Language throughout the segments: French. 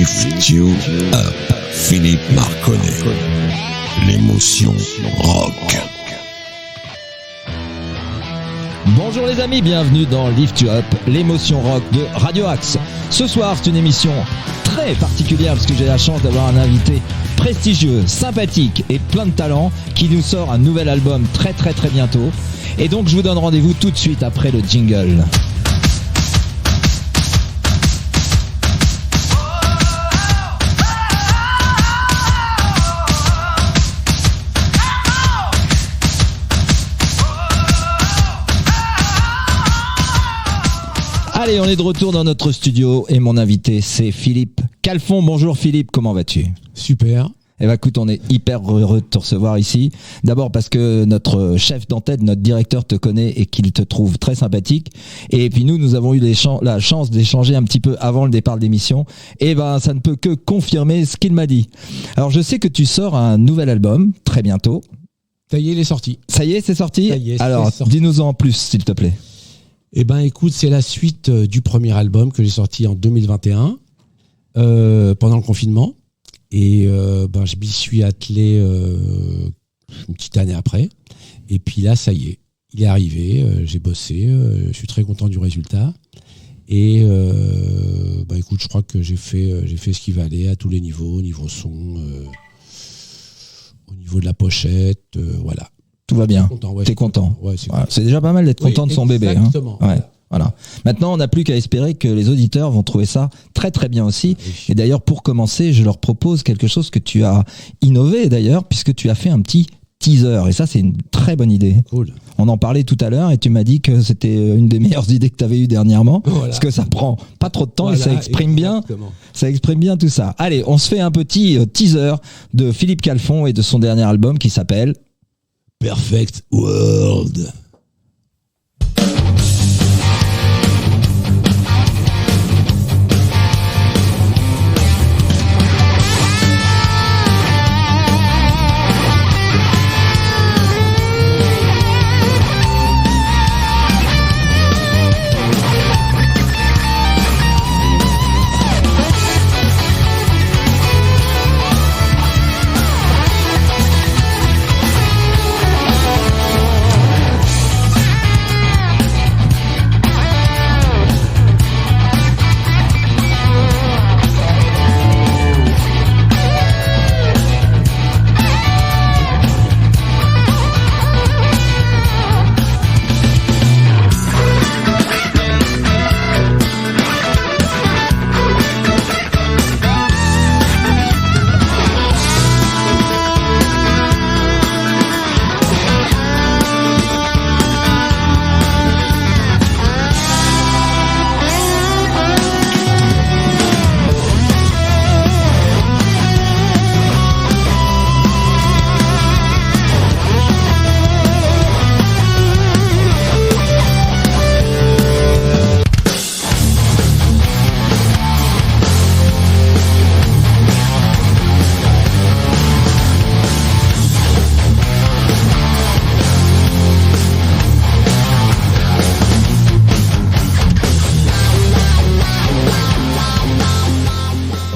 Lift You Up, Philippe Marconnet. L'émotion rock. Bonjour les amis, bienvenue dans Lift You Up, l'émotion rock de Radio Axe. Ce soir, c'est une émission très particulière parce que j'ai la chance d'avoir un invité prestigieux, sympathique et plein de talent qui nous sort un nouvel album très bientôt. Et donc je vous donne rendez-vous tout de suite après le jingle. Allez, on est de retour dans notre studio et mon invité c'est Philippe Calfon. Bonjour Philippe, comment vas-tu ? Super. Eh ben écoute, on est hyper heureux de te recevoir ici. D'abord parce que notre chef d'antenne, notre directeur te connaît et qu'il te trouve très sympathique. Et puis nous avons eu la chance d'échanger un petit peu avant le départ de l'émission. Et ben ça ne peut que confirmer ce qu'il m'a dit. Alors je sais que tu sors un nouvel album très bientôt. Ça y est, il est sorti. Ça y est, c'est sorti ? Ça y est, alors c'est sorti. dis-nous en plus s'il te plaît. Eh ben écoute, c'est la suite du premier album que j'ai sorti en 2021 pendant le confinement. Et je m'y suis attelé une petite année après. Et puis là, ça y est, il est arrivé, j'ai bossé, je suis très content du résultat. Et écoute, je crois que j'ai fait ce qu'il valait à tous les niveaux, au niveau son, au niveau de la pochette, voilà. Tout va bien. T'es content, ouais, c'est voilà. C'est déjà pas mal d'être content de son bébé. Exactement. Hein. Ouais. Voilà. Maintenant, on n'a plus qu'à espérer que les auditeurs vont trouver ça très bien aussi. Oui. Et d'ailleurs, pour commencer, je leur propose quelque chose que tu as innové d'ailleurs, puisque tu as fait un petit teaser. Et ça, c'est une très bonne idée. Cool. On en parlait tout à l'heure et tu m'as dit que c'était une des meilleures idées que tu avais eues dernièrement. Voilà. Parce que ça prend pas trop de temps Voilà, et ça exprime bien tout ça. Allez, on se fait un petit teaser de Philippe Calfon et de son dernier album qui s'appelle Perfect World.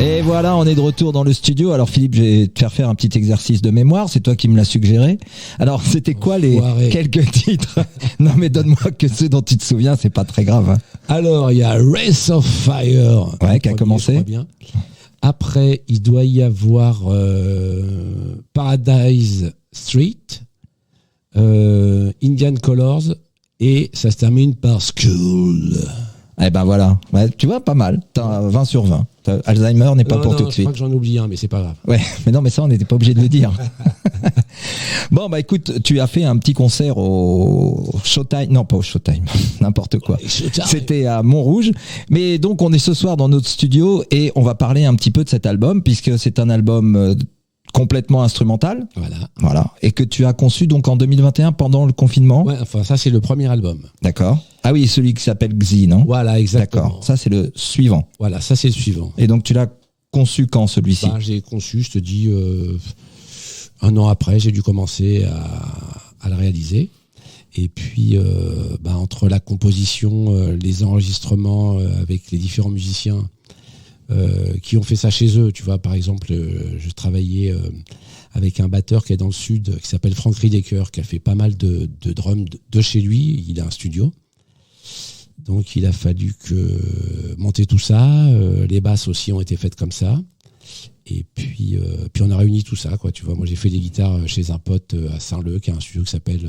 Et voilà, on est de retour dans le studio. Alors Philippe, je vais te faire un petit exercice de mémoire. C'est toi qui me l'as suggéré. Alors c'était quoi les quelques titres ? Non mais donne-moi que ceux dont tu te souviens, c'est pas très grave. Hein. Alors il y a Race of Fire. Qui a commencé. Bien. Après, il doit y avoir Paradise Street, Indian Colors et ça se termine par School. Eh ben voilà, ouais, tu vois, pas mal. T'as 20 sur 20. Alzheimer n'est pas pour tout de suite. Je crois que j'en oublie un, mais c'est pas grave. Ouais, mais non, mais ça, on n'était pas obligé de le dire. Bon, bah écoute, tu as fait un petit concert au Showtime. Non, pas au Showtime, n'importe quoi. C'était à Montrouge. Mais donc, on est ce soir dans notre studio et on va parler un petit peu de cet album, puisque c'est un album complètement instrumental. Voilà. Et que tu as conçu donc en 2021 pendant le confinement. Ouais, enfin, ça, c'est le premier album. D'accord. Ah oui, celui qui s'appelle Xi, non ? Voilà, exactement. D'accord. Ça, c'est le suivant. Voilà, ça, c'est le suivant. Et donc, tu l'as conçu quand, celui-ci ? J'ai conçu, je te dis, un an après, j'ai dû commencer à le réaliser. Et puis, entre la composition, les enregistrements avec les différents musiciens, qui ont fait ça chez eux. Tu vois, par exemple, je travaillais avec un batteur qui est dans le sud, qui s'appelle Frank Riedecker, qui a fait pas mal de drums de chez lui. Il a un studio. Donc, il a fallu monter tout ça. Les basses aussi ont été faites comme ça. Et puis on a réuni tout ça, quoi. Tu vois, moi, j'ai fait des guitares chez un pote à Saint-Leu, qui a un studio qui s'appelle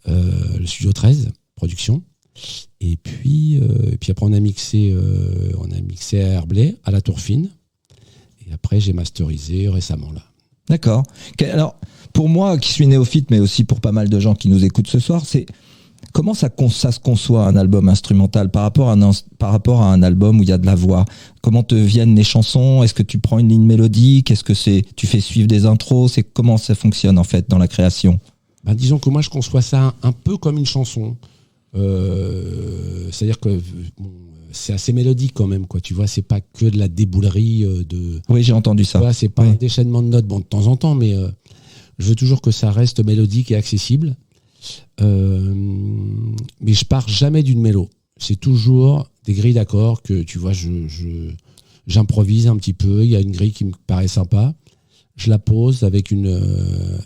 le Studio 13 Production. Et puis après, on a mixé à Herblay, à la Tour Fine. Et après, j'ai masterisé récemment, là. D'accord. Alors, pour moi, qui suis néophyte, mais aussi pour pas mal de gens qui nous écoutent ce soir, c'est comment ça se conçoit un album instrumental par rapport à un album où il y a de la voix. Comment te viennent les chansons? Est-ce que tu prends une ligne mélodique? Est-ce que tu fais suivre des intros? C'est comment ça fonctionne en fait dans la création? Ben, disons que moi, je conçois ça un peu comme une chanson. C'est-à-dire que c'est assez mélodique quand même, quoi. Tu vois, c'est pas que de la déboulerie de. Oui, j'ai entendu ça. Voilà, c'est pas un déchaînement de notes, bon, de temps en temps, mais je veux toujours que ça reste mélodique et accessible. Mais je pars jamais d'une mélo. C'est toujours des grilles d'accords que, tu vois, j'improvise un petit peu. Il y a une grille qui me paraît sympa. Je la pose avec une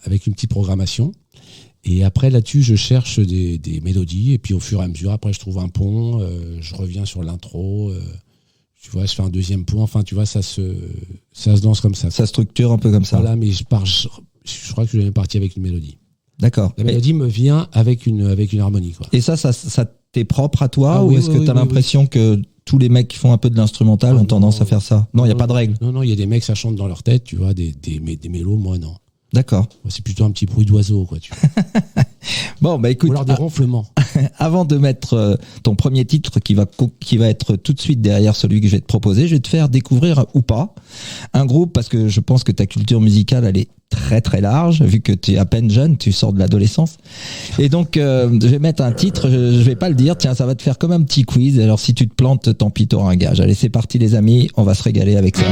petite programmation. Et après, là-dessus, je cherche des mélodies. Et puis, au fur et à mesure, après, je trouve un pont. Je reviens sur l'intro. Tu vois, je fais un deuxième pont. Enfin, tu vois, ça se danse comme ça. Ça structure un peu comme ça. Voilà, mais je crois que je suis jamais parti avec une mélodie. D'accord. La mélodie me vient avec une harmonie, quoi. Et ça t'est propre à toi, ou oui, est-ce que tu as l'impression que tous les mecs qui font un peu de l'instrumental ont tendance à faire ça? Non, il n'y a pas de règle. Non, il y a des mecs, ça chante dans leur tête, tu vois, des mélos, moi, non. D'accord. C'est plutôt un petit bruit d'oiseau, quoi, tu vois. Bon, bah écoute. Ou alors des ronflements. Avant de mettre ton premier titre qui va être tout de suite derrière celui que je vais te proposer, je vais te faire découvrir, ou pas, un groupe, parce que je pense que ta culture musicale, elle est très très large, vu que tu es à peine jeune, tu sors de l'adolescence. Et donc, je vais mettre un titre, je vais pas le dire, tiens, ça va te faire comme un petit quiz. Alors si tu te plantes, tant pis, t'auras un gage. Allez, c'est parti les amis, on va se régaler avec ça.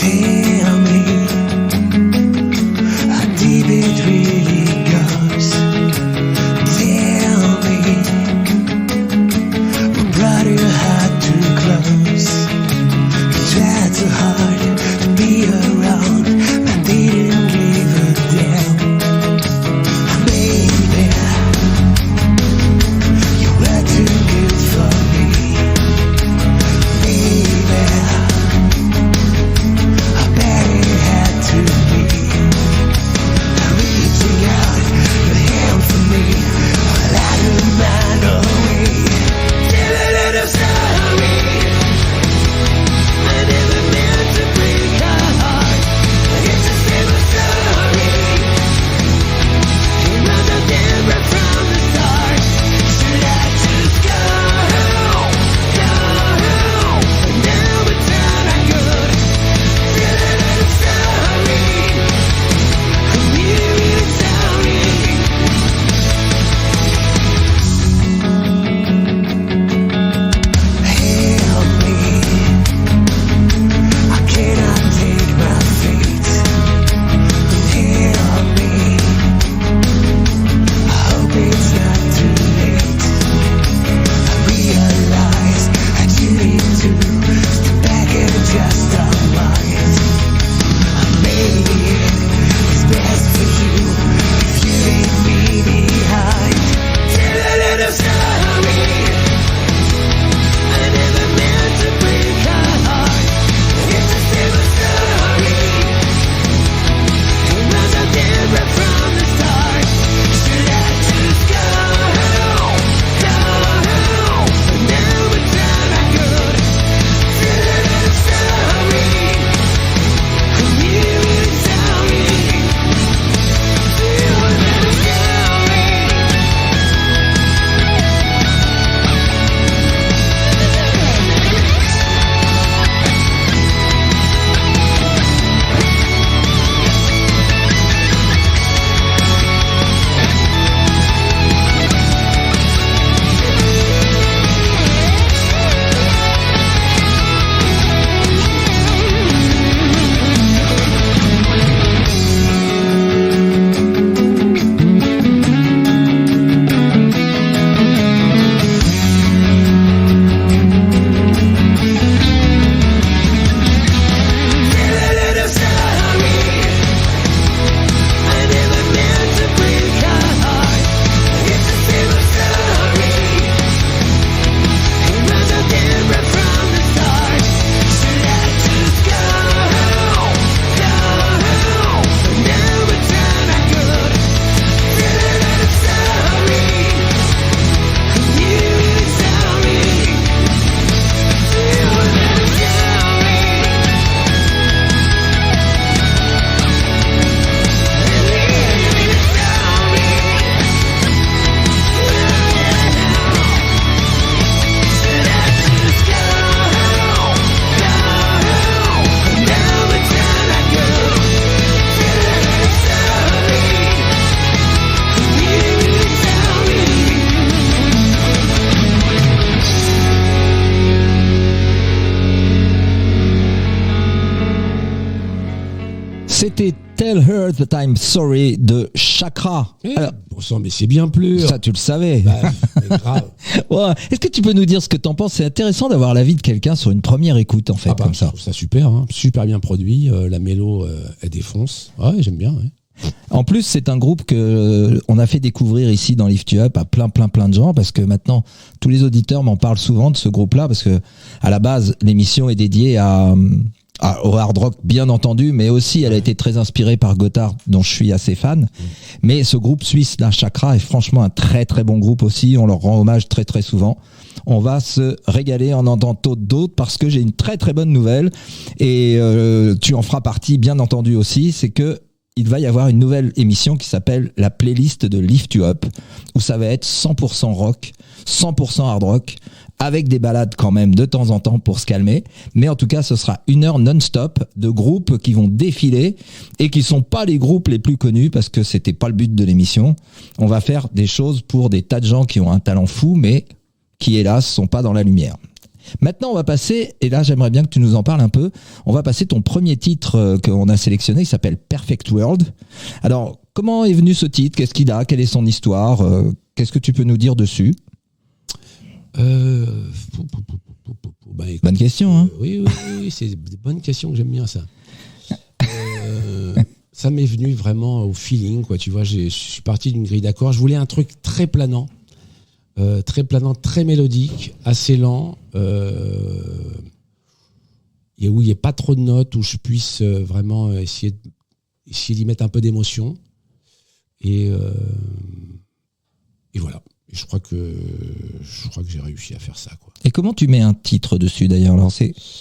Tell me how deep it really goes. Tell me what brought your heart too close. You tried so hard to be around, but didn't give a damn. Baby, you were too C'était Tell Her That I'm Sorry de Chakra. Alors, Bon sang, mais c'est bien plus. ça, tu le savais. Bah, mais grave. Ouais. Est-ce que tu peux nous dire ce que t'en penses? C'est intéressant d'avoir l'avis de quelqu'un sur une première écoute, en fait, Ah bah, comme je ça. trouve ça super, hein. Super bien produit. La mélo, elle défonce. Ouais, j'aime bien. Ouais. En plus, c'est un groupe que on a fait découvrir ici dans Lift You Up à plein de gens, parce que maintenant, tous les auditeurs m'en parlent souvent de ce groupe-là, parce que à la base, l'émission est dédiée au hard rock, bien entendu, mais aussi elle a été très inspirée par Gotthard, dont je suis assez fan. Mais ce groupe suisse, la Chakra, est franchement un très très bon groupe aussi. On leur rend hommage très très souvent. On va se régaler en entendant d'autres, parce que j'ai une très très bonne nouvelle, et tu en feras partie bien entendu aussi, c'est que il va y avoir une nouvelle émission qui s'appelle la playlist de Lift You Up, où ça va être 100% rock, 100% hard rock, avec des balades quand même de temps en temps pour se calmer. Mais en tout cas, ce sera 1 heure non-stop de groupes qui vont défiler et qui sont pas les groupes les plus connus, parce que c'était pas le but de l'émission. On va faire des choses pour des tas de gens qui ont un talent fou, mais qui hélas sont pas dans la lumière. Maintenant, on va passer, et là j'aimerais bien que tu nous en parles un peu, on va passer ton premier titre qu'on a sélectionné, qui s'appelle Perfect World. Alors, comment est venu ce titre? Qu'est-ce qu'il a? Quelle est son histoire? Qu'est-ce que tu peux nous dire dessus? Bah, écoute, Bonne question, hein? Oui, c'est des bonnes questions que j'aime bien, ça. Ça m'est venu vraiment au feeling, quoi. Tu vois, je suis parti d'une grille d'accords. Je voulais un truc très planant, très mélodique, assez lent, et où il n'y ait pas trop de notes, où je puisse vraiment essayer d'y mettre un peu d'émotion. Et voilà. Et je crois que j'ai réussi à faire ça, quoi. Et comment tu mets un titre dessus d'ailleurs? Alors,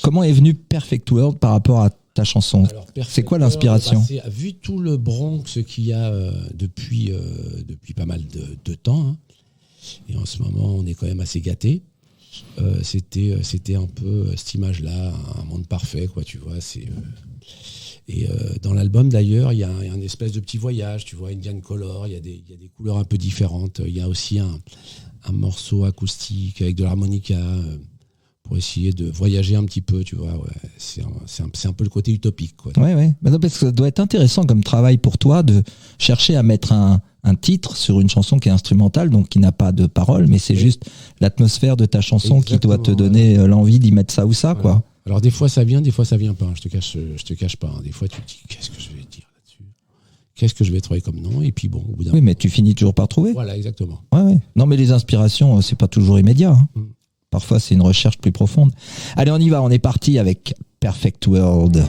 comment est venu Perfect World par rapport à ta chanson? Alors, c'est quoi l'inspiration? Vu tout le Bronx qu'il y a depuis pas mal de temps, hein, et en ce moment on est quand même assez gâtés, c'était un peu cette image-là, un monde parfait, quoi, tu vois. Dans l'album d'ailleurs, il y a un espèce de petit voyage, tu vois, Indian Color, il y a des couleurs un peu différentes. Il y a aussi un morceau acoustique avec de l'harmonica pour essayer de voyager un petit peu, tu vois. Ouais, c'est un peu le côté utopique, quoi. Ouais. Bah non, parce que ça doit être intéressant comme travail pour toi de chercher à mettre un titre sur une chanson qui est instrumentale, donc qui n'a pas de paroles, mais c'est juste l'atmosphère de ta chanson. Exactement, qui doit te donner l'envie d'y mettre ça ou ça, voilà. Quoi. Alors des fois ça vient, des fois ça vient pas. Je te cache pas. Hein. Des fois tu te dis qu'est-ce que je vais dire là-dessus, qu'est-ce que je vais trouver comme nom, et puis bon, au bout d'un oui, mais tu finis toujours par trouver. Voilà, exactement. Ouais. Non, mais les inspirations, c'est pas toujours immédiat. Hein. Parfois, c'est une recherche plus profonde. Allez, on y va. On est parti avec Perfect World.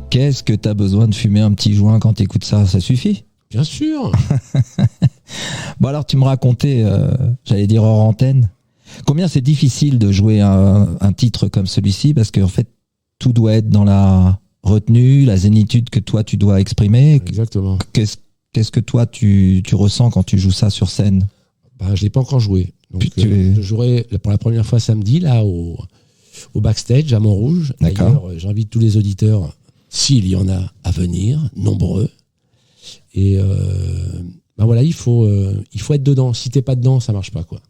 Qu'est-ce que t'as besoin de fumer un petit joint quand t'écoutes ça? Ça suffit? Bien sûr. Bon alors tu me racontais, j'allais dire hors antenne, combien c'est difficile de jouer un titre comme celui-ci, parce qu'en fait tout doit être dans la retenue, la zénitude que toi tu dois exprimer. Exactement. Qu'est-ce que toi tu ressens quand tu joues ça sur scène? Je l'ai pas encore joué. Donc, Puis je jouerai pour la première fois samedi là au backstage à Montrouge. D'accord. D'ailleurs, j'invite tous les auditeurs, s'il y en a à venir, nombreux. Et voilà, il faut être dedans. Si t'es pas dedans, ça marche pas quoi.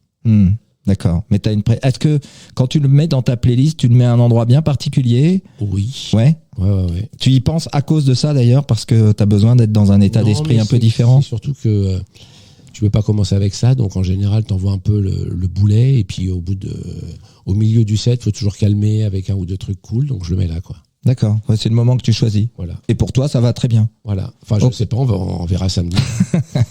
D'accord. Mais t'as est-ce que quand tu le mets dans ta playlist, tu le mets à un endroit bien particulier? Oui. Ouais. Ouais. Tu y penses à cause de ça d'ailleurs, parce que t'as besoin d'être dans un état d'esprit un peu différent? C'est surtout que tu veux pas commencer avec ça, donc en général t'envoies un peu le boulet, et puis au milieu du set, faut toujours calmer avec un ou deux trucs cool, donc je le mets là quoi. D'accord. Ouais, c'est le moment que tu choisis. Voilà. Et pour toi, ça va très bien. Voilà. Enfin, je sais pas, on verra samedi.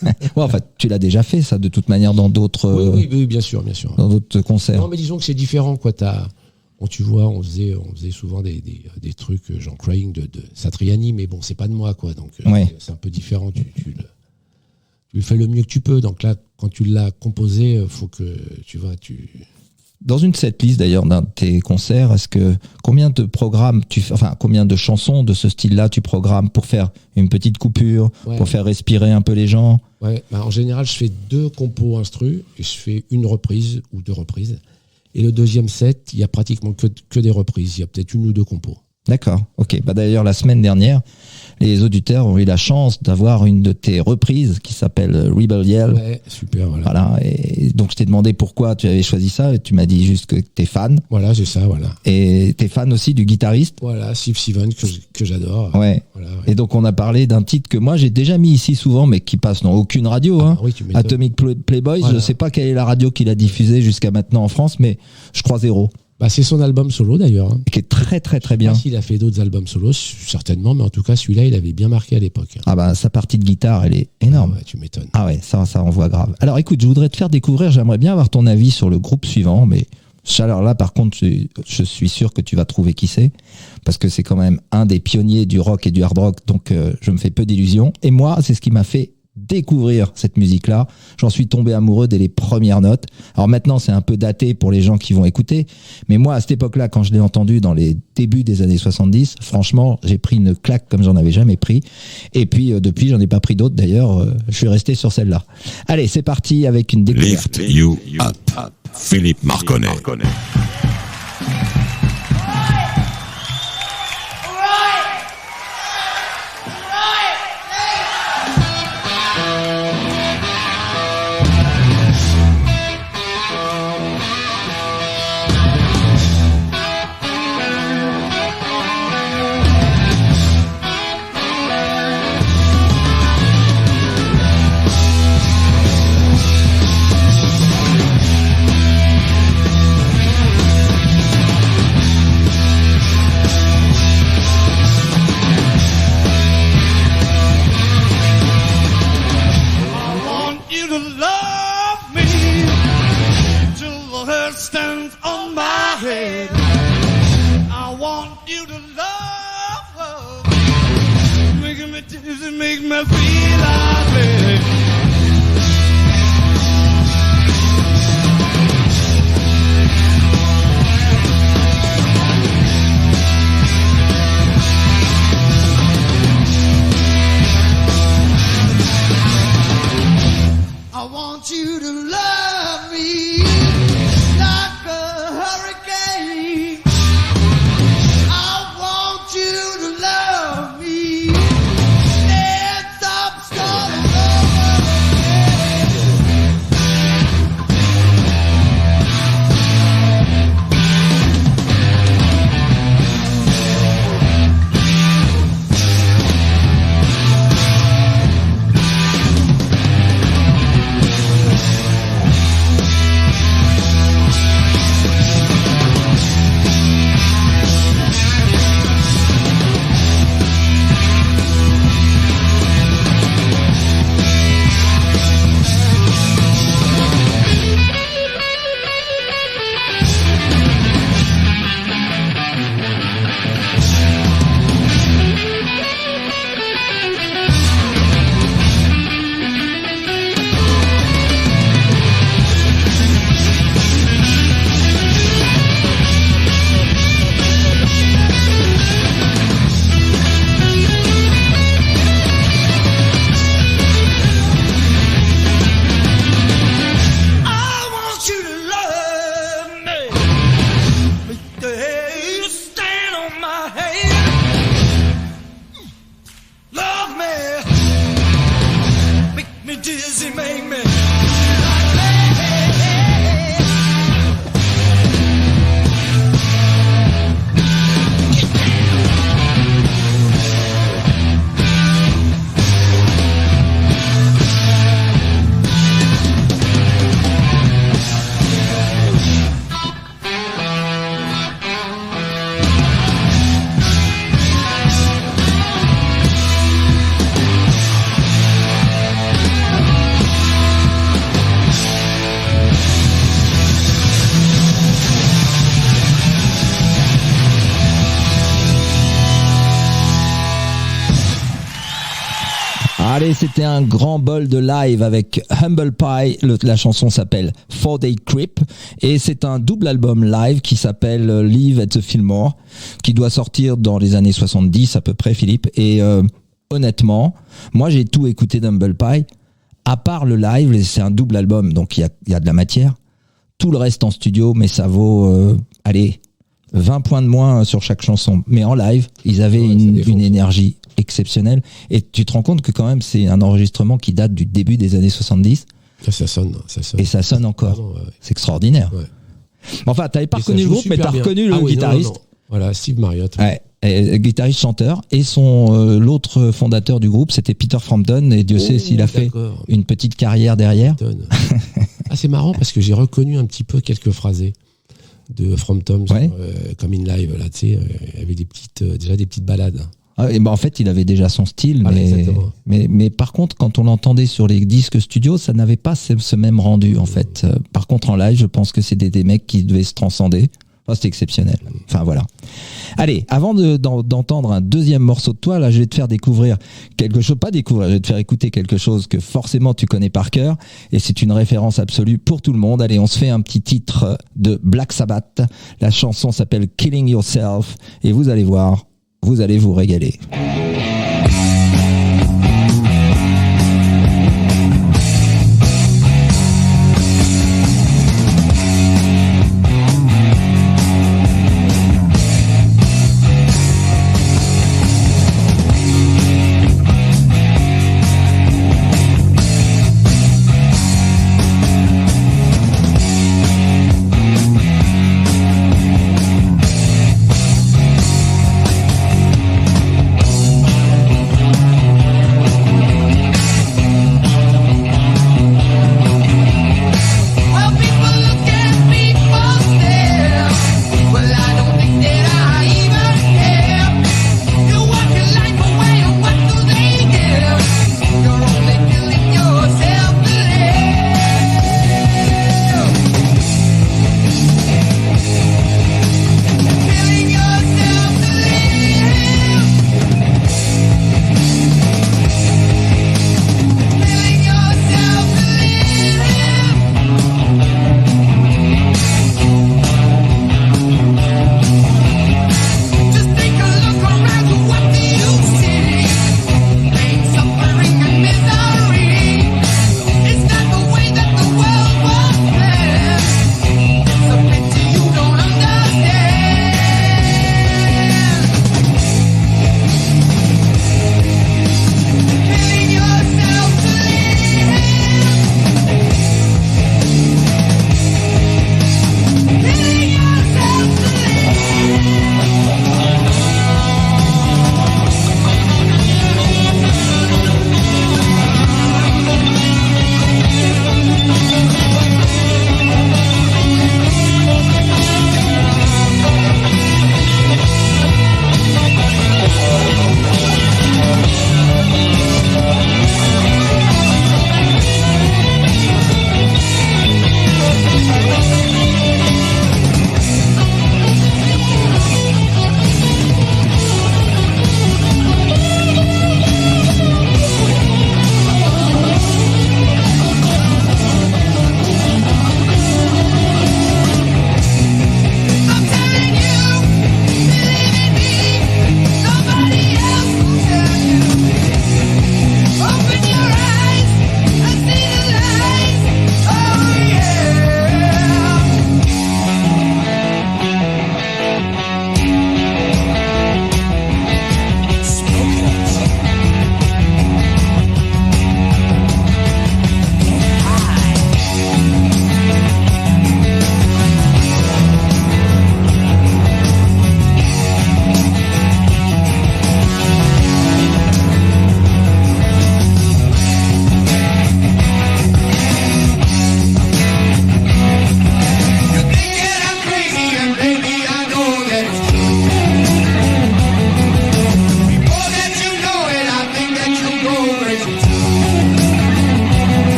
Ouais, enfin, tu l'as déjà fait ça de toute manière dans d'autres. Oui, bien sûr. Dans d'autres concerts. Non, mais disons que c'est différent quoi. Tu vois, on faisait souvent des trucs genre Crying de Satriani, mais bon, c'est pas de moi quoi, donc ouais. c'est un peu différent. Tu fais le mieux que tu peux. Donc là, quand tu l'as composé, faut que Dans une setlist d'ailleurs d'un de tes concerts, est-ce que combien de programmes combien de chansons de ce style-là tu programmes pour faire une petite coupure, pour faire respirer un peu les gens? Ouais, en général, je fais 2 compos instru et je fais une reprise ou 2 reprises. Et le deuxième set, il y a pratiquement que des reprises. Il y a peut-être 1 ou 2 compos. D'accord. Ok. D'ailleurs, la semaine dernière, les auditeurs ont eu la chance d'avoir une de tes reprises qui s'appelle Rebel Yell. Ouais, super, voilà. Voilà. Et donc, je t'ai demandé pourquoi tu avais choisi ça et tu m'as dit juste que t'es fan. Voilà, c'est ça, voilà. Et t'es fan aussi du guitariste. Voilà, Steve Stevens, que j'adore. Ouais. Voilà, ouais. Et donc, on a parlé d'un titre que moi, j'ai déjà mis ici souvent, mais qui passe dans aucune radio. Oui, tu m'étonnes. Atomic Playboys. Voilà. Je sais pas quelle est la radio qui l'a diffusé jusqu'à maintenant en France, mais je crois 0. C'est son album solo d'ailleurs. Qui est très très très bien. Je sais pas s'il a fait d'autres albums solos, certainement, mais en tout cas celui-là il avait bien marqué à l'époque. Sa partie de guitare elle est énorme. Ah ouais, tu m'étonnes. Ah ouais, ça envoie grave. Alors écoute, je voudrais te faire découvrir, j'aimerais bien avoir ton avis sur le groupe suivant, mais alors là par contre je suis sûr que tu vas trouver qui c'est, parce que c'est quand même un des pionniers du rock et du hard rock, donc je me fais peu d'illusions. Et moi c'est ce qui m'a fait découvrir cette musique-là. J'en suis tombé amoureux dès les premières notes. Alors maintenant, c'est un peu daté pour les gens qui vont écouter, mais moi, à cette époque-là, quand je l'ai entendu dans les débuts des années 70, franchement, j'ai pris une claque comme j'en avais jamais pris. Et puis, depuis, j'en ai pas pris d'autres. D'ailleurs, je suis resté sur celle-là. Allez, c'est parti avec une découverte. Lift You Up, Philippe Marconnet. Stop. Allez, c'était un grand bol de live avec Humble Pie. La chanson s'appelle 4-Day Creep et c'est un double album live qui s'appelle Live at the Fillmore, qui doit sortir dans les années 70 à peu près, Philippe. Et honnêtement, moi j'ai tout écouté d'Humble Pie, à part le live, c'est un double album, donc il y a de la matière. Tout le reste en studio, mais ça vaut, allez, 20 points de moins sur chaque chanson. Mais en live, ils avaient une énergie exceptionnelle. Et tu te rends compte que quand même, c'est un enregistrement qui date du début des années 70. Ça sonne. Et ça sonne encore. Pardon, ouais. C'est extraordinaire. Ouais. Enfin, t'avais pas reconnu le groupe, mais t'as reconnu le guitariste. Non. Voilà, Steve Marriott. Ouais. Guitariste-chanteur. Et l'autre fondateur du groupe, c'était Peter Frampton. Et Dieu sait s'il a fait une petite carrière derrière. C'est marrant parce que j'ai reconnu un petit peu quelques phrasés de Frampton, comme In Live, là, tu sais, avec déjà des petites balades. Et en fait, il avait déjà son style, exactement. mais par contre, quand on l'entendait sur les disques studio, ça n'avait pas ce même rendu, en fait. Par contre, en live, je pense que c'était des mecs qui devaient se transcender. Enfin, c'était exceptionnel. Enfin, voilà. Allez, avant d'entendre un deuxième morceau de toi, là, je vais te faire découvrir quelque chose, pas découvrir, je vais te faire écouter quelque chose que forcément tu connais par cœur, et c'est une référence absolue pour tout le monde. Allez, on se fait un petit titre de Black Sabbath. La chanson s'appelle Killing Yourself, et vous allez voir, vous allez vous régaler.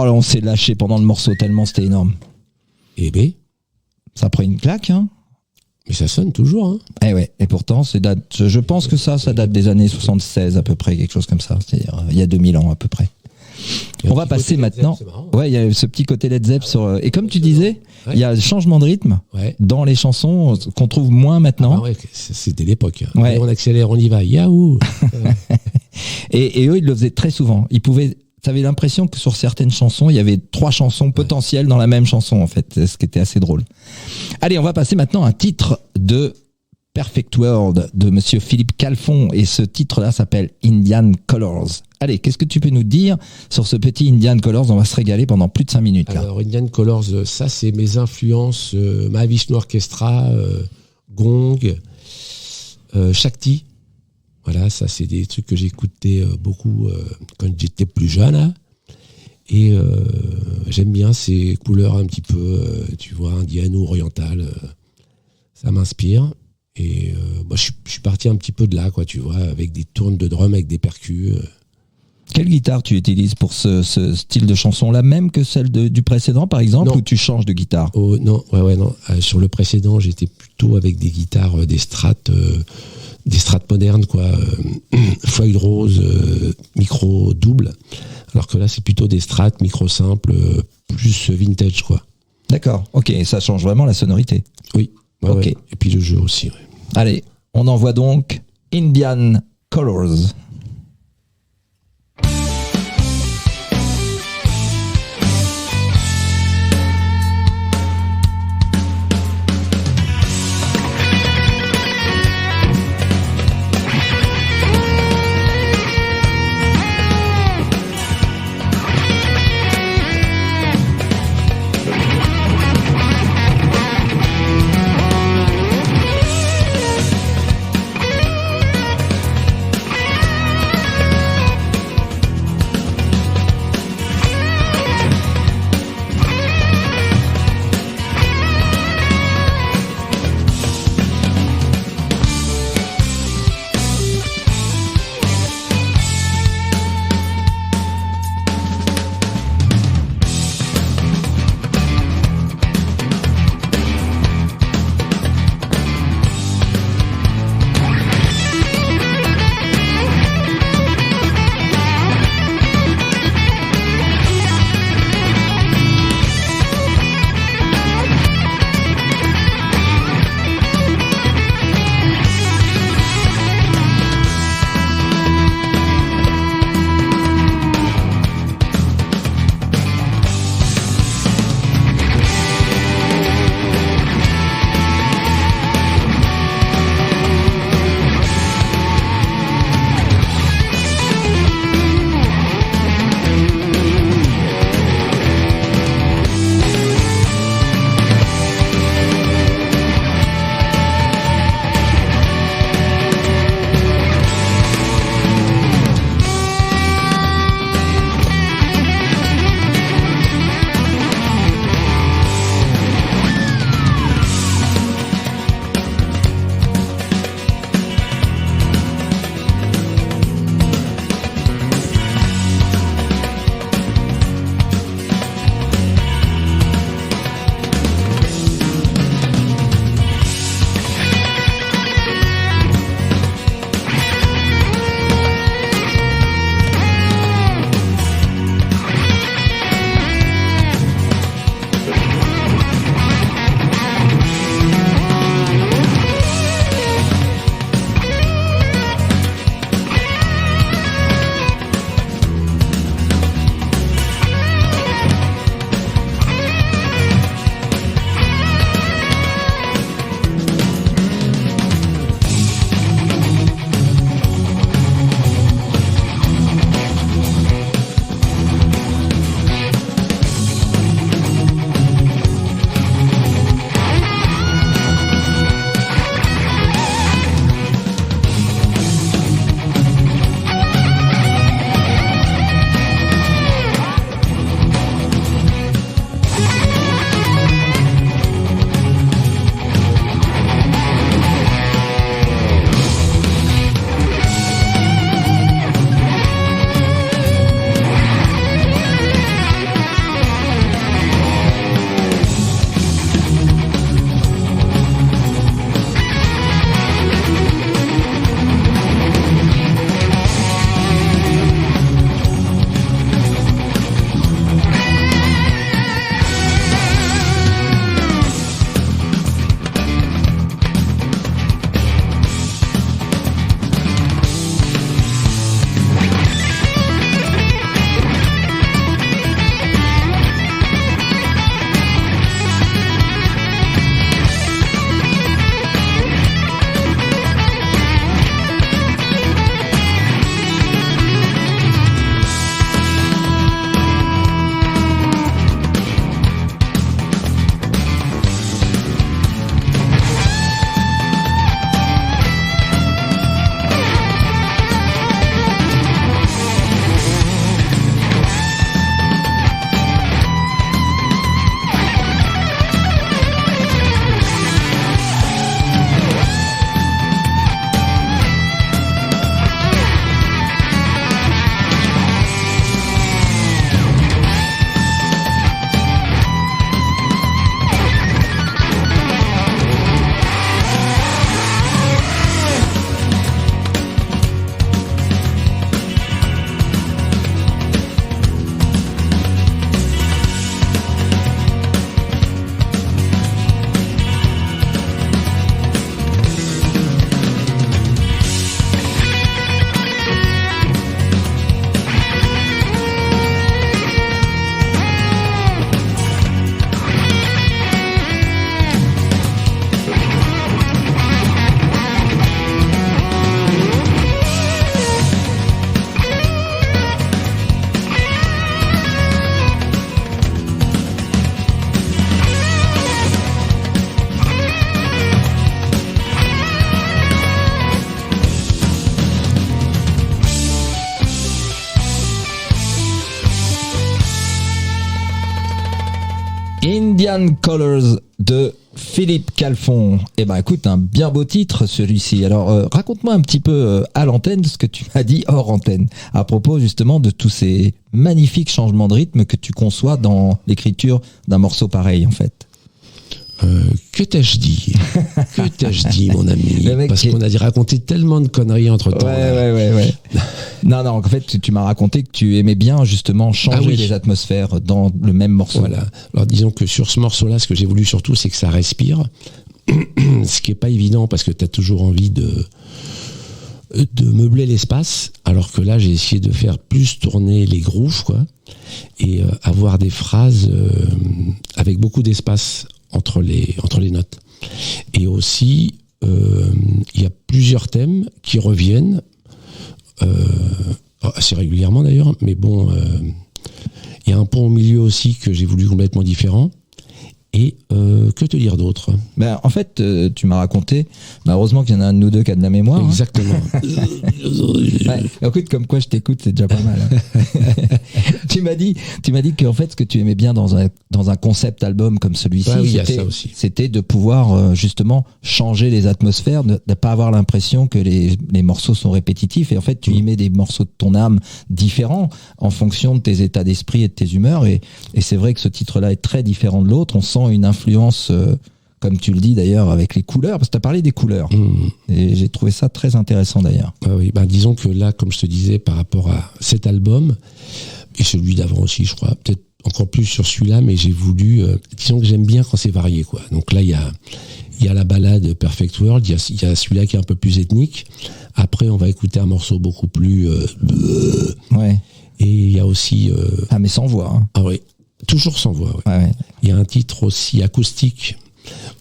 là, on s'est lâché pendant le morceau tellement c'était énorme. Eh ben, Ça a pris une claque, hein. mais ça sonne toujours, hein. Eh ouais, et pourtant, je pense que ça date des années 76 à peu près, quelque chose comme ça. C'est-à-dire, il y a 2000 ans à peu près. Il y a On un va petit passer côté Led maintenant. Zepp, c'est marrant. Ouais, il y a ce petit côté Led Zepp sur. Et comme tu disais, Ouais. il y a le changement de rythme Ouais. dans les chansons qu'on trouve moins maintenant. Ah ouais, c'était l'époque. Ouais. Allez, on accélère, on y va. Yahoo! Et eux, ils le faisaient très souvent. Ils pouvaient. T'avais l'impression que sur certaines chansons, il y avait 3 chansons potentielles dans la même chanson, en fait, ce qui était assez drôle. Allez, on va passer maintenant à un titre de Perfect World de Monsieur Philippe Calfon, et ce titre-là s'appelle Indian Colors. Allez, qu'est-ce que tu peux nous dire sur ce petit Indian Colors? On va se régaler pendant plus de 5 minutes, là. Alors, Indian Colors, ça, c'est mes influences, Mahavishnu Orchestra, Gong, Shakti. Voilà, ça, c'est des trucs que j'écoutais beaucoup quand j'étais plus jeune, là. Et j'aime bien ces couleurs un petit peu, tu vois, indiano-orientales. Ça m'inspire. Et je suis parti un petit peu de là, quoi, tu vois, avec des tournes de drum, avec des percus. Quelle guitare tu utilises pour ce style de chanson? La même que celle du précédent, par exemple, Non. ou tu changes de guitare? Oh, non, non. Sur le précédent, j'étais plutôt avec des guitares, des strates modernes, quoi. Foil rose, micro double. Alors que là, c'est plutôt des strates, micro simple, plus vintage, quoi. D'accord, ok, ça change vraiment la sonorité. Oui. Ouais, Ok. ouais. Et puis le jeu aussi, ouais. Allez, on envoie donc Indian Colors. Indian Indian Colors de Philippe Calfon. Eh ben écoute, un bien beau titre celui-ci. Alors raconte-moi un petit peu à l'antenne ce que tu m'as dit hors antenne à propos justement de tous ces magnifiques changements de rythme que tu conçois dans l'écriture d'un morceau pareil en fait. Que t'ai-je dit mon ami? Parce qu'on a raconté tellement de conneries entre temps. Ouais. non, en fait, tu m'as raconté que tu aimais bien justement changer les atmosphères dans le même morceau. Voilà. Alors disons que sur ce morceau-là, ce que j'ai voulu surtout, c'est que ça respire. Ce qui est pas évident parce que t'as toujours envie de meubler l'espace, alors que là, j'ai essayé de faire plus tourner les grooves, quoi, et avoir des phrases avec beaucoup d'espace entre les notes. Et aussi, il y a plusieurs thèmes qui reviennent assez régulièrement d'ailleurs, mais bon, il y a un pont au milieu aussi que j'ai voulu complètement différent. Et que te dire d'autre? Ben, en fait, tu m'as raconté, heureusement qu'il y en a un de nous deux qui a de la mémoire. Exactement. Ouais, écoute, comme quoi je t'écoute, c'est déjà pas mal. Hein. tu m'as dit qu'en fait, ce que tu aimais bien dans un concept album comme celui-ci, c'était de pouvoir justement changer les atmosphères, de ne pas avoir l'impression que les morceaux sont répétitifs. Et en fait, tu y mets des morceaux de ton âme différents en fonction de tes états d'esprit et de tes humeurs. Et c'est vrai que ce titre-là est très différent de l'autre. On sent une influence, comme tu le dis d'ailleurs, avec les couleurs, parce que tu as parlé des couleurs. Et j'ai trouvé ça très intéressant d'ailleurs. Oui, disons que là, comme je te disais, par rapport à cet album, et celui d'avant aussi, je crois, peut-être encore plus sur celui-là, mais j'ai voulu, disons que j'aime bien quand c'est varié, quoi. Donc là, il y a la ballade Perfect World, il y a celui-là qui est un peu plus ethnique. Après, on va écouter un morceau beaucoup plus... Ouais. Et il y a aussi... Ah, mais sans voix. Hein. Ah oui. Toujours sans voix, ouais. Ouais. Il y a un titre aussi acoustique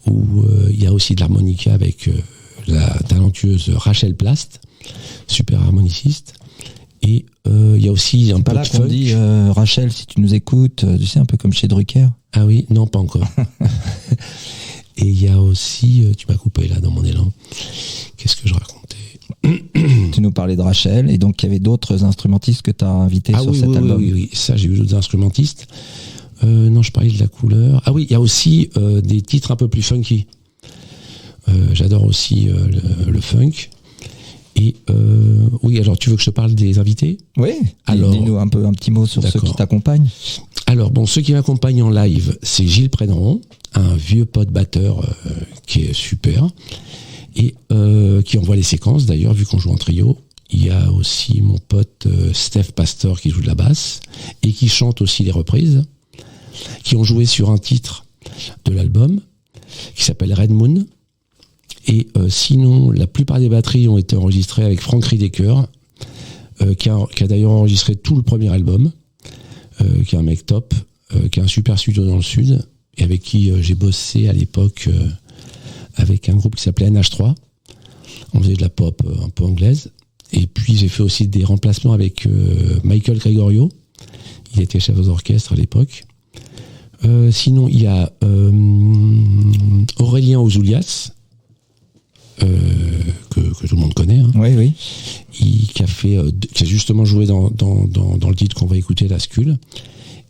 où il y a aussi de l'harmonica avec la talentueuse Rachel Plast, super harmoniciste. Et il y a aussi un peu de funk. Dit Rachel, si tu nous écoutes, tu sais, un peu comme chez Drucker. Ah oui, non, pas encore. Et il y a aussi, tu m'as coupé là dans mon élan. Qu'est-ce que je racontais? Tu nous parlais de Rachel, et donc il y avait d'autres instrumentistes que tu as invités sur cet album. Oui, ça, j'ai eu d'autres instrumentistes. Non, je parlais de la couleur. Ah oui, il y a aussi des titres un peu plus funky. J'adore aussi le funk. Et oui, alors tu veux que je te parle des invités? Oui, alors, dis-nous un petit mot sur ceux qui t'accompagnent. Alors bon, ceux qui m'accompagnent en live, c'est Gilles Prédron, un vieux pote batteur qui est super, et qui envoie les séquences d'ailleurs, vu qu'on joue en trio. Il y a aussi mon pote Steph Pastor qui joue de la basse, et qui chante aussi les reprises, qui ont joué sur un titre de l'album, qui s'appelle Red Moon. Et sinon, la plupart des batteries ont été enregistrées avec Frank Ridecker, qui a d'ailleurs enregistré tout le premier album, qui est un mec top, qui a un super studio dans le sud, et avec qui j'ai bossé à l'époque avec un groupe qui s'appelait NH3. On faisait de la pop un peu anglaise. Et puis j'ai fait aussi des remplacements avec Michael Gregorio. Il était chef d'orchestre à l'époque. Sinon, il y a Aurélien Ouzoulias, que tout le monde connaît, hein. Oui. Qui a justement joué dans le titre qu'on va écouter, La Skull,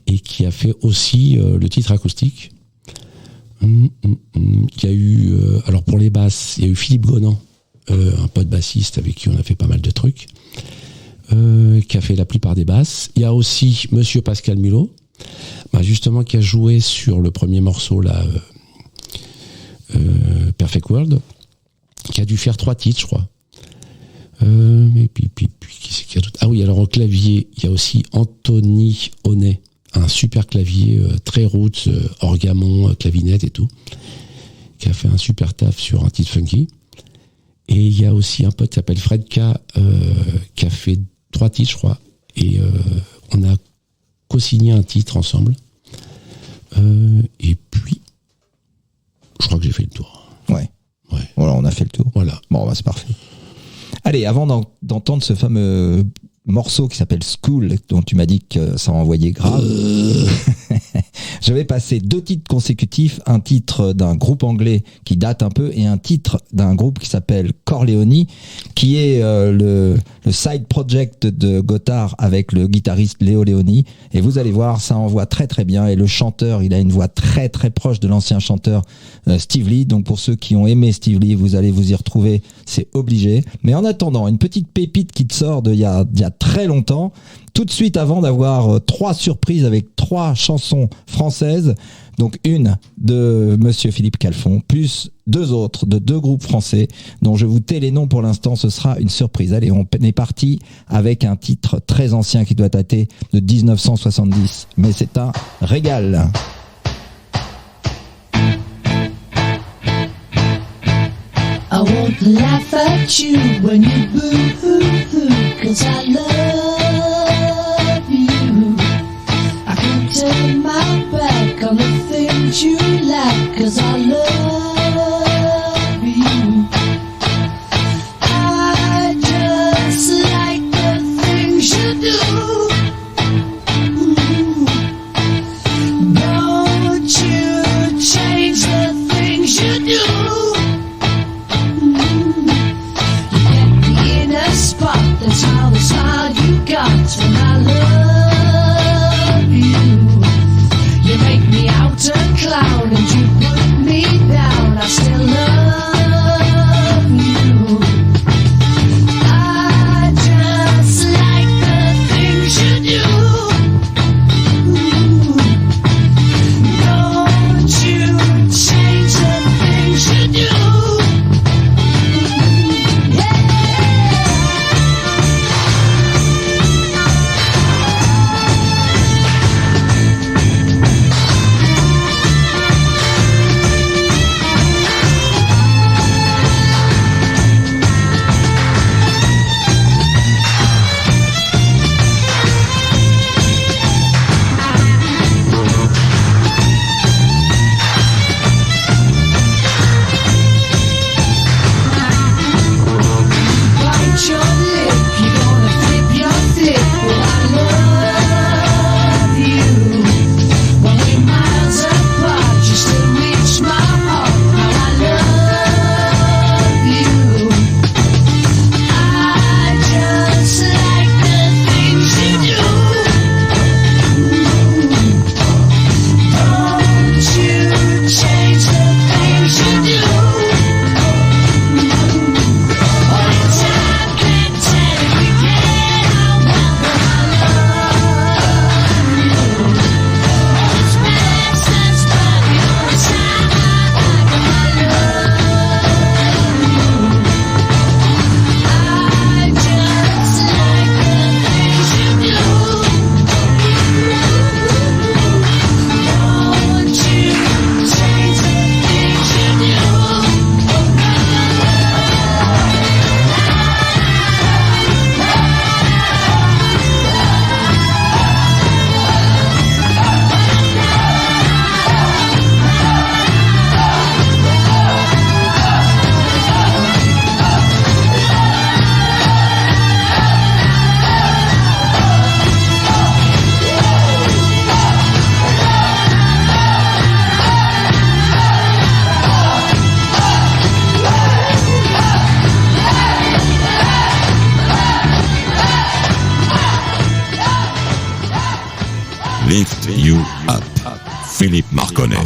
et qui a fait aussi le titre acoustique. Il y a eu, alors pour les basses, il y a eu Philippe Gonan, un pote bassiste avec qui on a fait pas mal de trucs, qui a fait la plupart des basses. Il y a aussi Monsieur Pascal Mulot, justement, qui a joué sur le premier morceau là, Perfect World, qui a dû faire 3 titres, je crois. Mais puis qui c'est qu'il y a d'autre? Ah oui, alors au clavier, il y a aussi Anthony Honnet, un super clavier très roots, orgamon, clavinette et tout, qui a fait un super taf sur un titre funky. Et il y a aussi un pote qui s'appelle Fred K, qui a fait 3 titres, je crois. Et on a co-signé un titre ensemble. Et puis, je crois que j'ai fait le tour. Ouais. Voilà, on a fait le tour. Voilà. Bon, c'est parfait. Allez, avant d'entendre ce fameux morceau qui s'appelle School, dont tu m'as dit que ça envoyait grave, Je vais passer 2 titres consécutifs, un titre d'un groupe anglais qui date un peu et un titre d'un groupe qui s'appelle Corleone, qui est le side project de Gotthard avec le guitariste Leo Leoni. Et vous allez voir, ça envoie très très bien. Et le chanteur, il a une voix très très proche de l'ancien chanteur Steve Lee. Donc pour ceux qui ont aimé Steve Lee, vous allez vous y retrouver, c'est obligé. Mais en attendant, une petite pépite qui te sort d'il y a très longtemps, tout de suite avant d'avoir 3 surprises avec 3 chansons françaises. Donc une de Monsieur Philippe Calfon, plus 2 autres de 2 groupes français dont je vous tais les noms pour l'instant, ce sera une surprise. Allez, on est parti avec un titre très ancien qui doit dater de 1970, mais c'est un régal. I won't laugh at you when you boo-hoo-hoo, 'cause I love you. I can turn my back on the things you like, 'cause I love you. I just like the things you do. Don't you change the things you do. Spot, that's how the smile you got, and I love you. You make me out a clown and you put me down, I still love you. I just like the things you do. Don't you change the things you do. Lift You Up, Philippe Marconnet.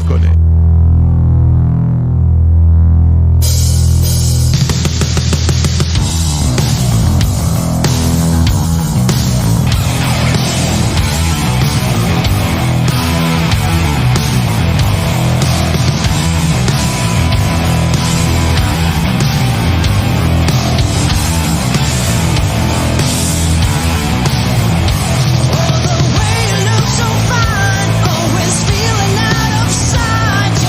So fine, always feeling out of sight.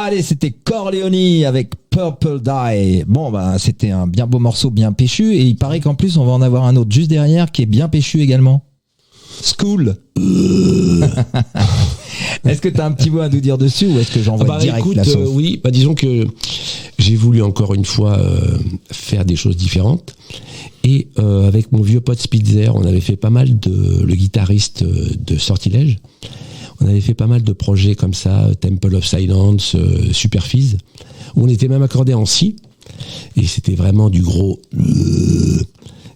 Allez, c'était Corleone avec Purple Dye. Bon, bah, c'était un bien beau morceau, bien péchu. Et il paraît qu'en plus, on va en avoir un autre juste derrière qui est bien péchu également. School. Est-ce que tu as un petit mot à nous dire dessus ou est-ce que j'envoie direct écoute, la sauce oui, disons que j'ai voulu encore une fois faire des choses différentes. Et avec mon vieux pote Spitzer, on avait fait pas mal le guitariste de Sortilège, on avait fait pas mal de projets comme ça, Temple of Silence, Superfizz, où on était même accordé en si, et c'était vraiment du gros.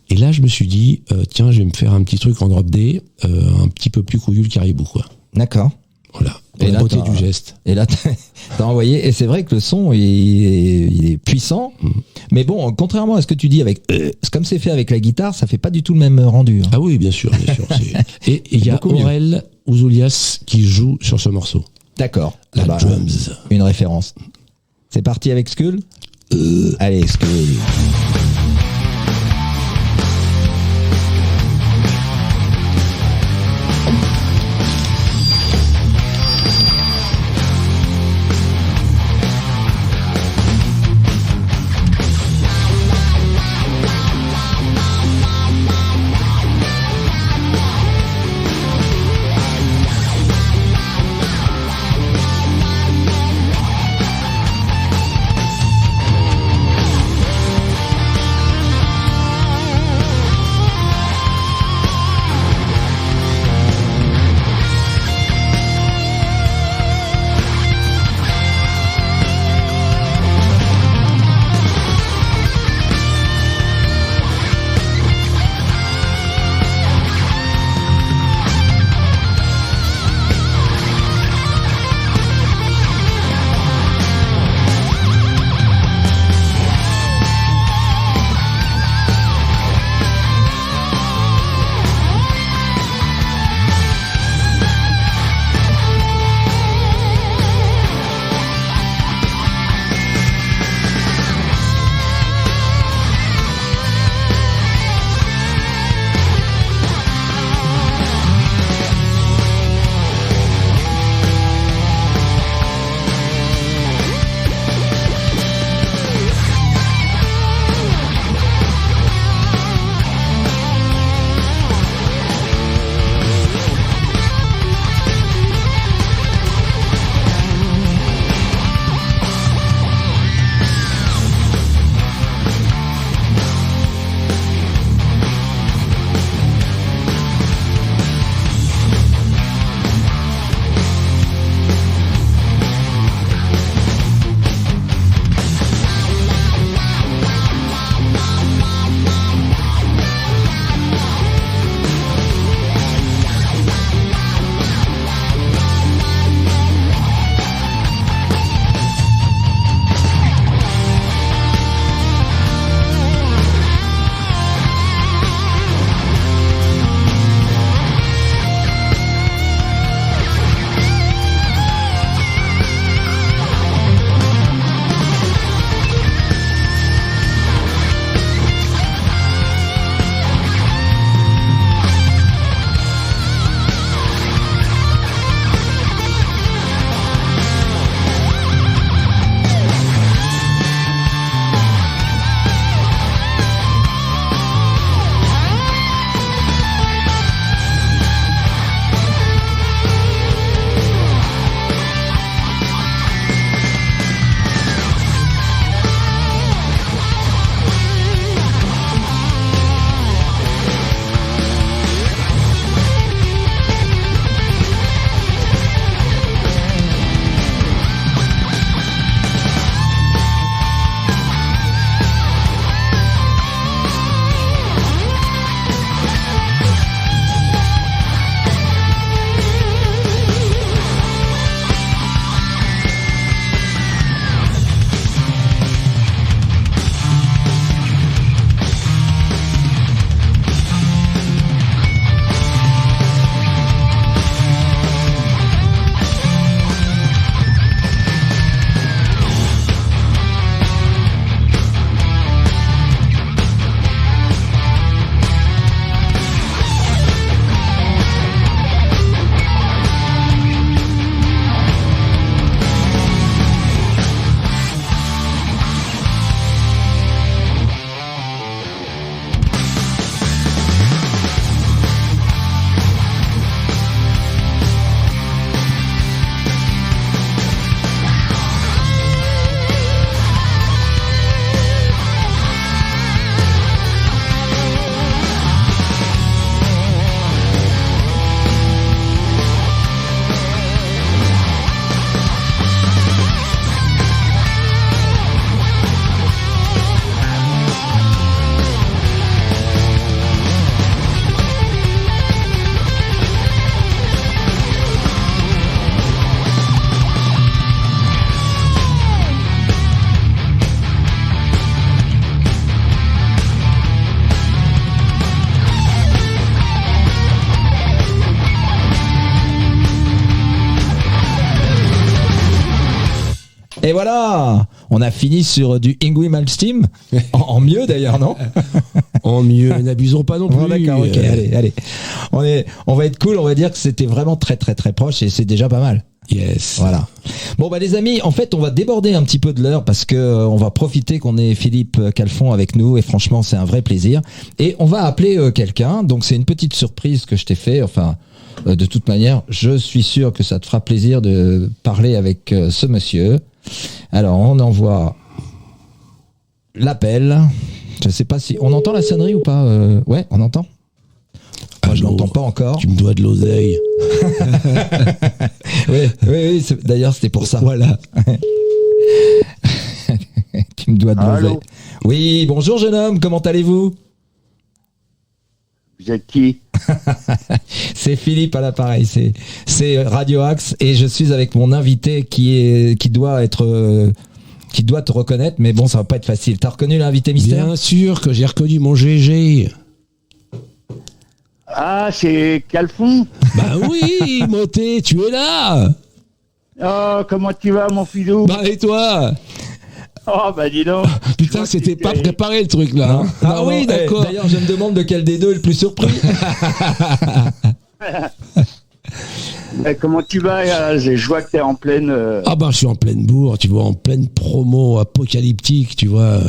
Et là, je me suis dit, tiens, je vais me faire un petit truc en drop D, un petit peu plus couillu le caribou, quoi. D'accord. Voilà. Et La là, beauté du geste. Et là, t'as envoyé. Et c'est vrai que le son, il est puissant. Mais bon, contrairement à ce que tu dis avec, comme c'est fait avec la guitare, ça fait pas du tout le même rendu. Hein. Ah oui, bien sûr. Et il y a beaucoup mieux. Aurel Ouzoulias qui joue sur ce morceau. D'accord. La Ah bah, drums. Une référence. C'est parti avec Skull. Allez, Skull. Et voilà, on a fini sur du Yngwie Malmsteen, en mieux d'ailleurs, non? En mieux, n'abusons pas non plus. Bon, d'accord, ok, allez. On va être cool, on va dire que c'était vraiment très très très proche et c'est déjà pas mal. Yes. Voilà. Bon bah les amis, en fait on va déborder un petit peu de l'heure parce que on va profiter qu'on ait Philippe Calfon avec nous et franchement c'est un vrai plaisir. Et on va appeler quelqu'un, donc c'est une petite surprise que je t'ai fait, enfin de toute manière je suis sûr que ça te fera plaisir de parler avec ce monsieur. Alors on envoie l'appel, je sais pas si on entend la sonnerie ou pas, ouais on entend. Moi, je l'entends pas encore. Tu me dois de l'oseille. Oui, d'ailleurs, c'était pour ça. Voilà. Tu me dois de l'oseille. Allô. Oui, bonjour jeune homme, comment allez-vous? Vous êtes qui? C'est Philippe à l'appareil, c'est Radio Axe et je suis avec mon invité qui doit te reconnaître, mais bon, ça va pas être facile. T'as reconnu l'invité mystère? Bien sûr que j'ai reconnu mon GG. Ah, c'est Calfon. Bah oui, Moté, tu es là. Oh, comment tu vas, mon filou? Bah et toi? Oh, bah dis donc. Putain, c'était pas préparé le truc là. hein. Ah oui, d'accord. D'ailleurs, je me demande de quel des deux est le plus surpris. Comment tu vas? Je vois que t'es en pleine... Ah bah je suis en pleine bourre, tu vois, en pleine promo apocalyptique, tu vois.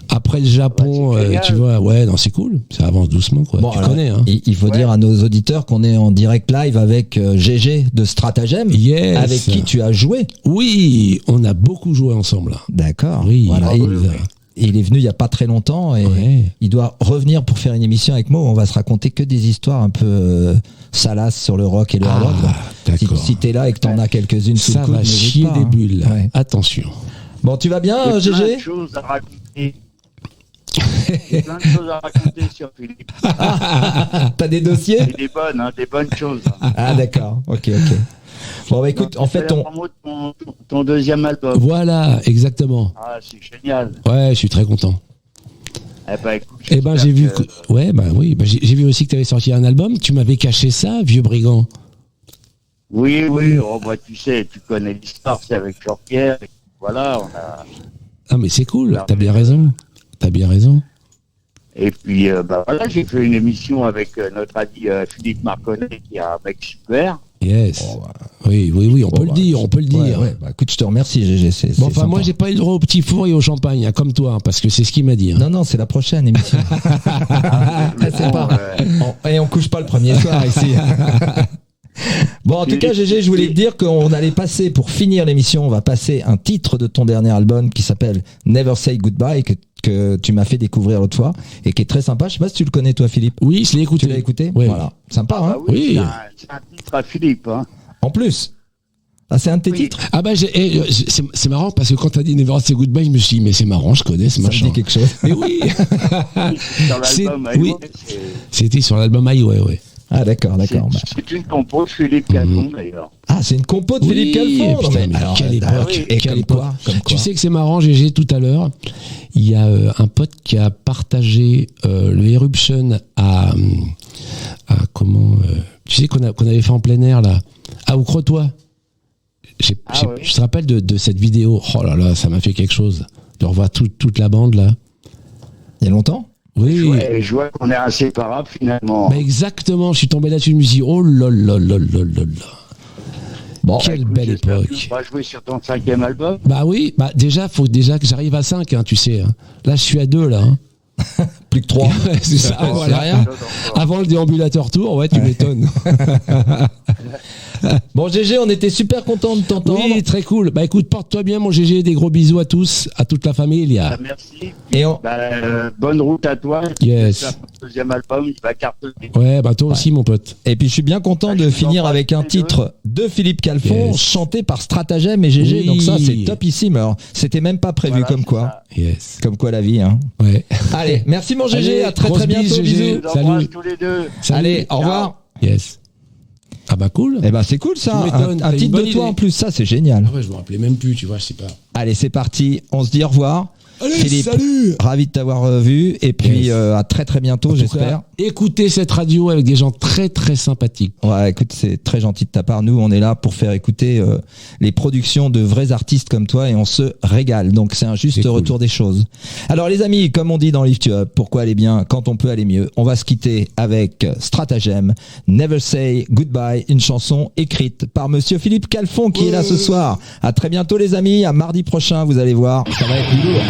Après le Japon, Bah, c'est génial. tu vois, ouais, non, c'est cool. Ça avance doucement, quoi. Bon, tu alors, connais, hein. Il faut dire à nos auditeurs qu'on est en direct live avec GG de Stratagem, Yes. avec qui tu as joué. Oui, on a beaucoup joué ensemble. Là. D'accord. Oui, Voilà. oui. Il est venu il y a pas très longtemps et Ouais. il doit revenir pour faire une émission avec moi où on va se raconter que des histoires un peu salaces sur le rock et le hard rock. Si, d'accord. si t'es là et que t'en as quelques-unes sous Ça le coude, va n'hésite chier pas, des hein. bulles. Ouais. Attention. Bon, tu vas bien, J'ai plein GG? de choses à raconter. J'ai plein de choses à raconter sur Philippe. T'as des dossiers? Et des bonnes choses. Ah d'accord, ok. Bon bah écoute, en fait on... on... promo de ton deuxième album. Voilà, exactement. Ah, c'est génial. Ouais, je suis très content. Eh ben, écoute, Eh ben, j'ai vu que... Ouais, bah oui, bah, j'ai vu aussi que tu avais sorti un album. Tu m'avais caché ça, vieux brigand. Oui, oh, bah, tu sais, tu connais l'histoire, c'est avec Jean-Pierre. Et voilà, on a... Ah, mais c'est cool, t'as bien raison. T'as bien raison. Et puis, bah voilà, j'ai fait une émission avec notre ami Philippe Marconnet, qui est un mec super. Yes. Bon, bah, Oui, on peut le bah, dire, on peut le dire. Ouais, bah écoute, je te remercie GG, c'est Bon, enfin, sympa. moi, j'ai pas eu le droit au petit four et au champagne, hein, comme toi, hein, parce que c'est ce qu'il m'a dit. hein. Non, c'est la prochaine émission. C'est pas... Et on couche pas le premier soir ici. Bon, en tout cas, GG, je voulais te dire qu'on allait passer, pour finir l'émission, on va passer un titre de ton dernier album qui s'appelle Never Say Goodbye, que tu m'as fait découvrir l'autre fois, et qui est très sympa. Je sais pas si tu le connais, toi, Philippe. Oui, je l'ai écouté. Tu l'as écouté? Oui. Voilà. Sympa, hein? Ah oui, Oui. c'est un titre à Philippe. Hein. En plus. Ah, c'est un de tes Oui. titres? Ah bah c'est marrant parce que quand t'as dit Never Say Goodbye, je me suis dit mais c'est marrant, je connais ce Ça me machin. dit quelque chose. Mais oui, Sur C'est- l'album, oui. c'est- c'était sur l'album Highway, ouais. Ah, d'accord. Bah. c'est une compo de Philippe Calfon, d'ailleurs. Ah, c'est une compo de Oui, Philippe Calfon. putain, Non, mais mais alors, quelle ah, époque, oui. Et quelle comme époque. quoi, comme quoi. Tu sais que c'est marrant, GG, tout à l'heure, il y a un pote qui a partagé le Eruption à comment tu sais qu'on avait fait en plein air là, à au Crotoy. Ah ouais. Je te rappelle de cette vidéo. Oh là là, ça m'a fait quelque chose. De revoir toute la bande là. Il y a longtemps? Oui. Ouais, je vois qu'on est inséparables, finalement. Bah exactement, je suis tombé là-dessus, je me suis dit, oh là là là là là là. Bon, Quelle Écoute, belle j'espère que époque. Tu vas jouer sur ton 5e album. Bah oui, bah déjà, faut déjà que j'arrive à 5, hein, tu sais. Hein. Là, je suis à 2, là. Hein. plus que 3. Ouais, c'est ça, C'est voilà. rien. Avant le déambulateur tour, ouais, tu m'étonnes. Bon, GG, on était super contents de t'entendre. Oui, très cool. Bah écoute, porte-toi bien, mon GG, des gros bisous à tous, à toute la famille. Ah, merci. Et on... Bonne route à toi. Yes. J'espère que ton deuxième album, il va cartonner. Ouais, bah toi aussi, mon pote. Et puis je suis bien content Ah, de je vous finir embrasse avec un tous les deux. titre de Philippe Calfon, Yes. chanté par Stratagem et GG. Oui. Donc ça, c'est topissime. Alors, c'était même pas prévu Voilà, comme c'est quoi. ça. Yes. Comme quoi la vie, hein. Ouais. Allez, merci mon GG, Allez, à très grosse très bientôt, bise, GG. bisous. Je vous embrasse Salut. tous les deux. Salut. Allez, au revoir. Yes. Ah bah cool. Eh ben c'est cool ça, Tu m'étonnes, un t'as titre une de bonne toi idée. en plus, ça c'est génial. Ah ouais, je me rappelais même plus, tu vois, je sais pas. Allez, c'est parti, on se dit au revoir. Allez, Philippe, salut. ravi de t'avoir vu et puis Yes. à très très bientôt, En tout j'espère. cas, écoutez cette radio avec des gens très très sympathiques. Ouais, écoute, c'est très gentil de ta part. Nous, on est là pour faire écouter les productions de vrais artistes comme toi et on se régale. Donc, c'est un juste C'est cool. retour des choses. Alors, les amis, comme on dit dans Lift You Up, pourquoi aller bien quand on peut aller mieux? On va se quitter avec Stratagem, Never Say Goodbye, une chanson écrite par monsieur Philippe Calfon qui est là ce soir. À très bientôt, les amis. À mardi prochain, vous allez voir. Ça va être lourd.